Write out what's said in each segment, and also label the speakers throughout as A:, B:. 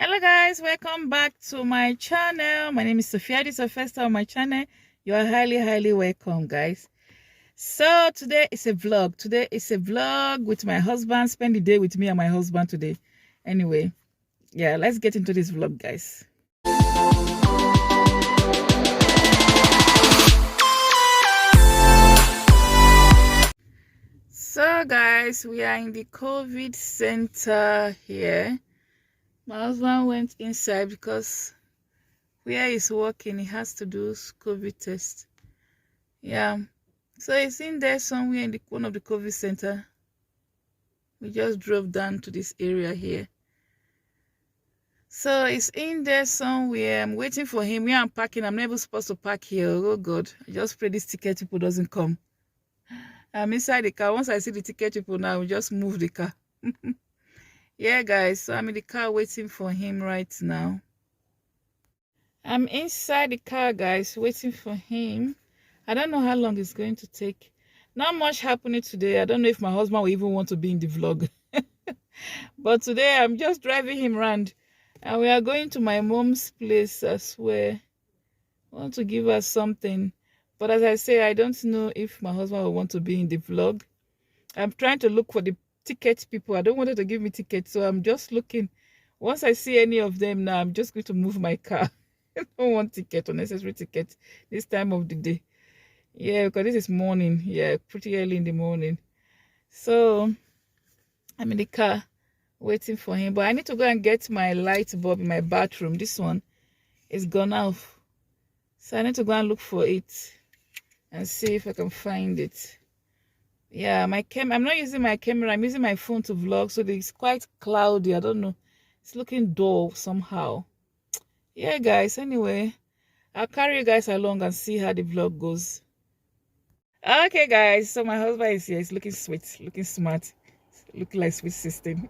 A: Hello guys, welcome back to my channel. My name is Sophia. This is the first time on my channel. You are highly welcome, guys. So today is a vlog. Today is a vlog with my husband. Spend the day with me and my husband today. Anyway, yeah, let's get into this vlog, guys. So guys, we are in the COVID center here. My husband went inside because where he's working, he has to do COVID test. Yeah, so he's in there somewhere in one of the COVID center. We just drove down to this area here. So he's in there somewhere. I'm waiting for him. Where I'm parking, I'm never supposed to park here. Oh God, I just pray this ticket people doesn't come. I'm inside the car. Once I see the ticket people now, we just move the car. Yeah, guys, so I'm in the car waiting for him right now. I'm inside the car, guys, waiting for him. I don't know how long it's going to take. Not much happening today. I don't know if my husband will even want to be in the vlog. But today, I'm just driving him around. And we are going to my mom's place, I swear. I want to give her something. But as I say, I don't know if my husband will want to be in the vlog. I'm trying to look for the ticket people. I don't want them to give me tickets, so I'm just looking. Once I see any of them now, I'm just going to move my car. I don't want ticket, unnecessary ticket this time of the day. Yeah, because this is morning. Yeah, pretty early in the morning. So I'm in the car waiting for him. But I need to go and get my light bulb in my bathroom. This one is gone off. So I need to go and look for it and see if I can find it. Yeah, I'm not using my camera. I'm using my phone to vlog, so it's quite cloudy. I don't know. It's looking dull somehow. Yeah, guys. Anyway, I'll carry you guys along and see how the vlog goes. Okay, guys. So my husband is here. He's looking sweet, looking smart, looking like sweet system.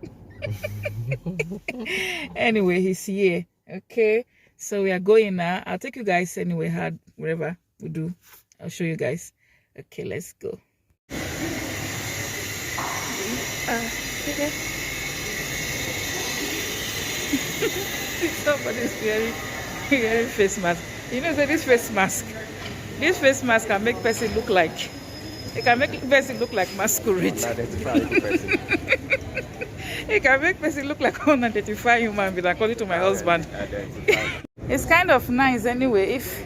A: Anyway, he's here. Okay. So we are going now. I'll take you guys anyway. Whatever we do, I'll show you guys. Okay, let's go. Okay. Somebody's wearing face mask. You know, so this face mask can make person look like, it can make person look like masquerade. It can make person look like unidentified human being, according to my husband. It's kind of nice anyway if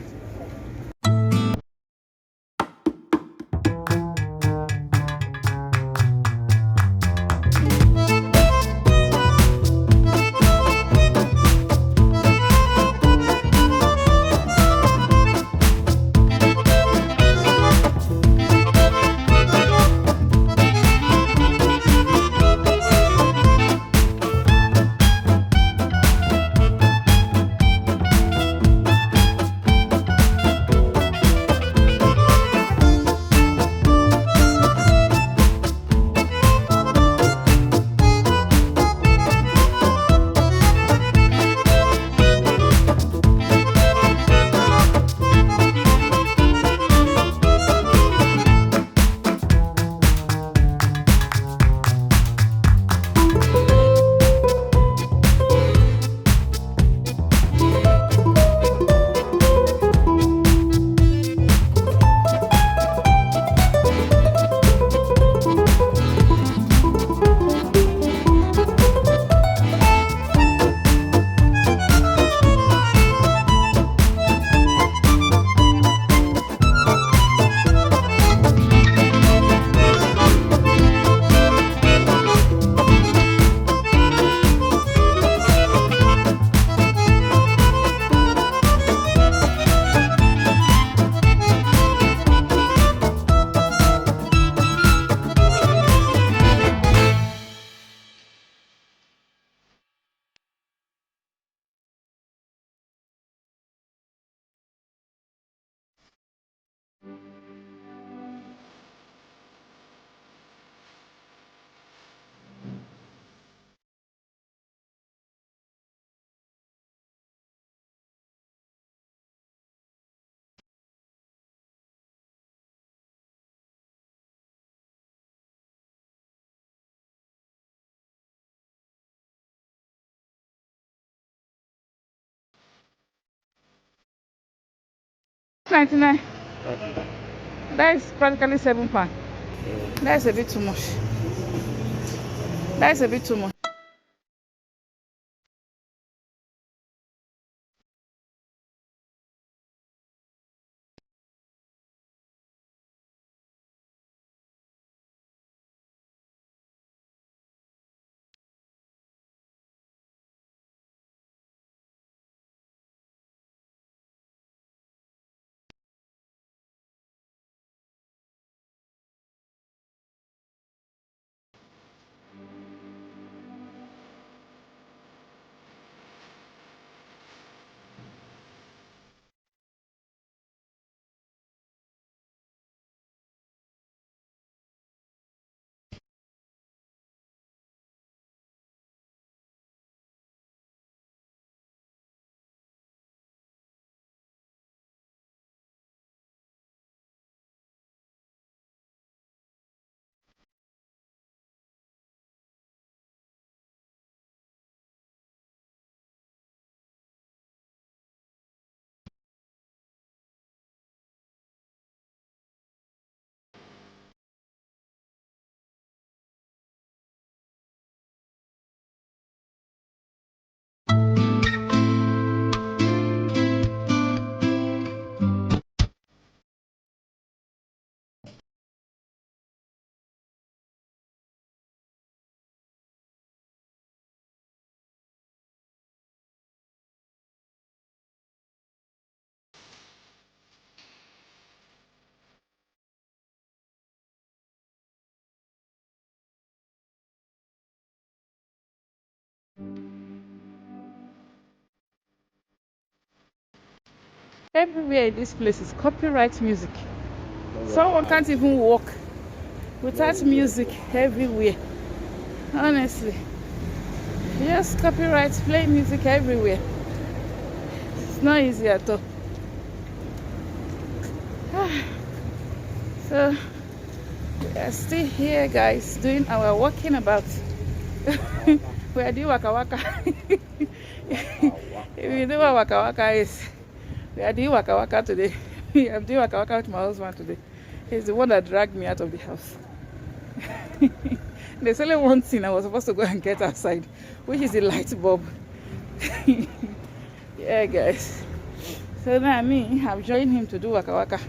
A: 6.99. That is practically £7. That's a bit too much. That's a bit too much. Everywhere in this place is copyright music. Someone can't even walk without music everywhere. Honestly. Yes, copyright, play music everywhere. It's not easy at all. So we are still here, guys, doing our walking about. We are doing waka waka. If you know what waka waka is, we are doing waka waka today. I'm doing waka waka with my husband today. He's the one that dragged me out of the house. There's only one thing I was supposed to go and get outside, which is the light bulb. Yeah, guys. So now I've joined him to do waka waka.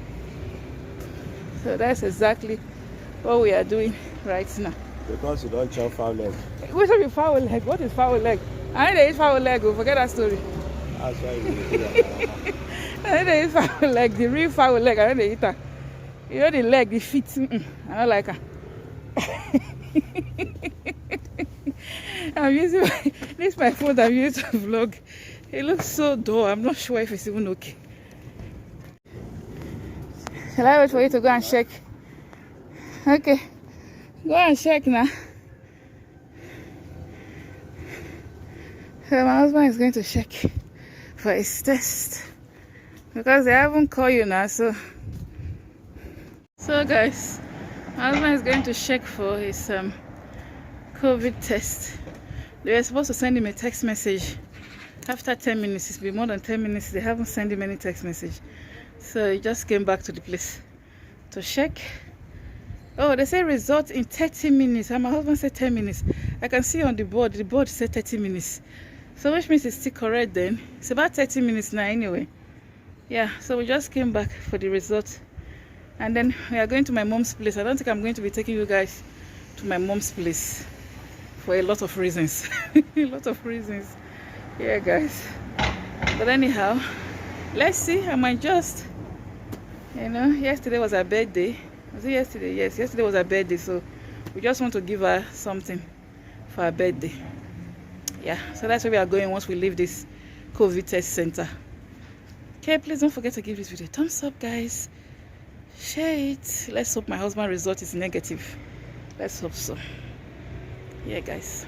A: So that's exactly what we are doing right now.
B: Because you don't chop foul leg.
A: What should be foul leg? What is foul leg? I need to eat foul leg. Forget that story.
B: That's why you do that.
A: I need to eat foul leg. The real foul leg. I need to eat that. You know the leg, the feet. I don't like her. I'm using this is my phone I'm using to vlog. It looks so dull. I'm not sure if it's even okay. Shall I wait for you to go and check? Okay. Go and check now. So my husband is going to check for his test. Because they haven't called you now, so guys, my husband is going to check for his COVID test. They were supposed to send him a text message after 10 minutes. It's been more than 10 minutes. They haven't sent him any text message. So he just came back to the place to check. Oh, they say result in 30 minutes. And my husband said 10 minutes. I can see on the board said 30 minutes. So which means it's still correct then. It's about 30 minutes now anyway. Yeah, so we just came back for the result. And then we are going to my mom's place. I don't think I'm going to be taking you guys to my mom's place for a lot of reasons. A lot of reasons. Yeah, guys. But anyhow, let's see. I might just, yesterday was her birthday. Was it yesterday? Yes, yesterday was her birthday. So we just want to give her something for her birthday. Yeah, so that's where we are going once we leave this COVID test center. Okay, please don't forget to give this video a thumbs up, guys. Share it. Let's hope my husband's result is negative. Let's hope so. Yeah, guys.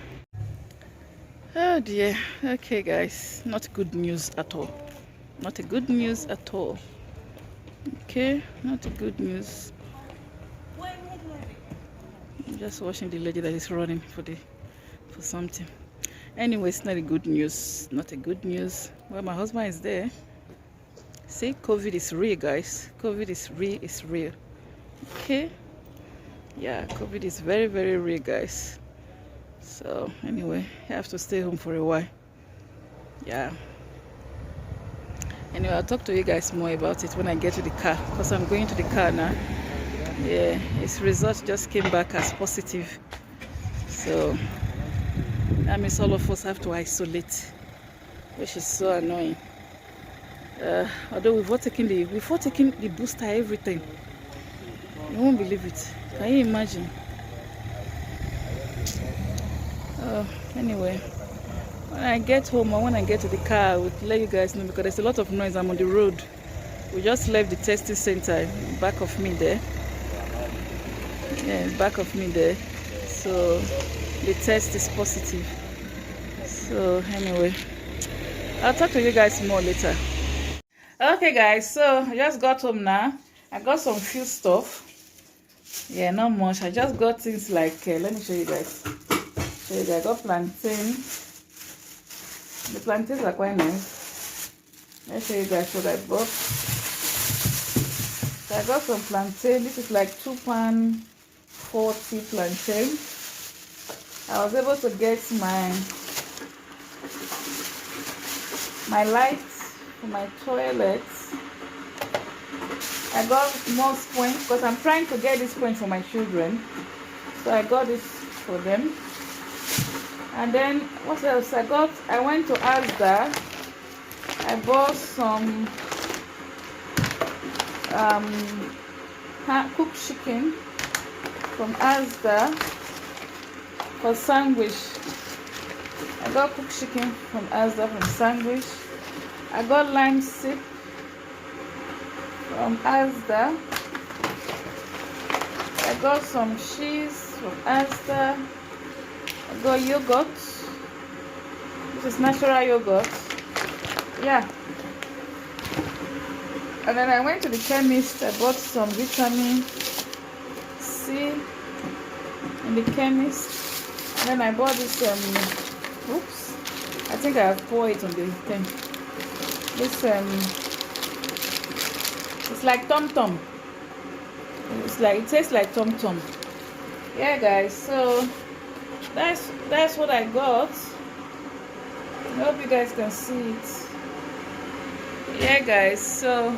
A: Oh dear. Okay, guys, not good news at all. Not a good news at all. Okay, not a good news. I'm just watching the lady that is running for something. Anyway, it's not a good news. Not a good news. Well, my husband is there. See, COVID is real, guys. COVID is real, it's real. Okay? Yeah, COVID is very, very real, guys. So, anyway, I have to stay home for a while. Yeah. Anyway, I'll talk to you guys more about it when I get to the car, because I'm going to the car now. Yeah, his result just came back as positive. So, that means all of us have to isolate, which is so annoying. Although we've all taken the booster, everything. You won't believe it. Can you imagine? Anyway, when I get home or when I get to the car, I will let you guys know, because there's a lot of noise. I'm on the road. We just left the testing center, back of me there. Yeah, back of me there. So the test is positive. So anyway, I'll talk to you guys more later. Okay guys, so I just got home now. I got some few stuff. Yeah, not much. I just got things like let me show you guys. I got plantain. The plantains are quite nice. Let's show you guys what I bought. So I got some plantain. This is like £2.40 plantain. I was able to get my lights for my toilet. I got more sponge because I'm trying to get this sponge for my children. So I got this for them. And then what else I got? I went to Asda. I bought some cooked chicken from Asda for sandwich. I got cooked chicken from Asda from sandwich. I got lime sip from Asda. I got some cheese from Asda. I got yogurt. This is natural yogurt. Yeah. And then I went to the chemist. I bought some vitamin C in the chemist. And then I bought this oops, I think I have poured it on the thing. This it's like Tom Tom. It tastes like Tom Tom. Yeah guys, so that's what I got. I hope you guys can see it. Yeah guys, so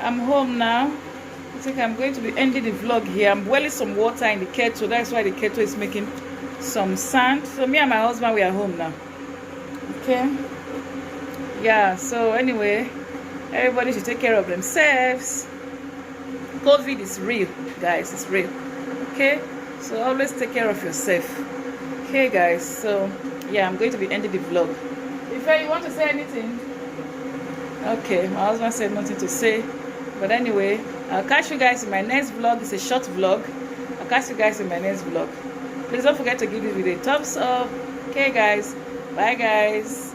A: I'm home now. I think I'm going to be ending the vlog here. I'm boiling some water in the kettle. That's why the kettle is making some sound. So me and my husband, we are home now. Okay. Yeah, so anyway, everybody should take care of themselves. COVID is real, guys. It's real. Okay, so always take care of yourself. Okay guys, so yeah, I'm going to be ending the vlog. If you want to say anything. Okay, my husband said nothing to say, but anyway, I'll catch you guys in my next vlog. It's a short vlog. I'll catch you guys in my next vlog. Please don't forget to give this video a thumbs up. Okay guys, bye guys.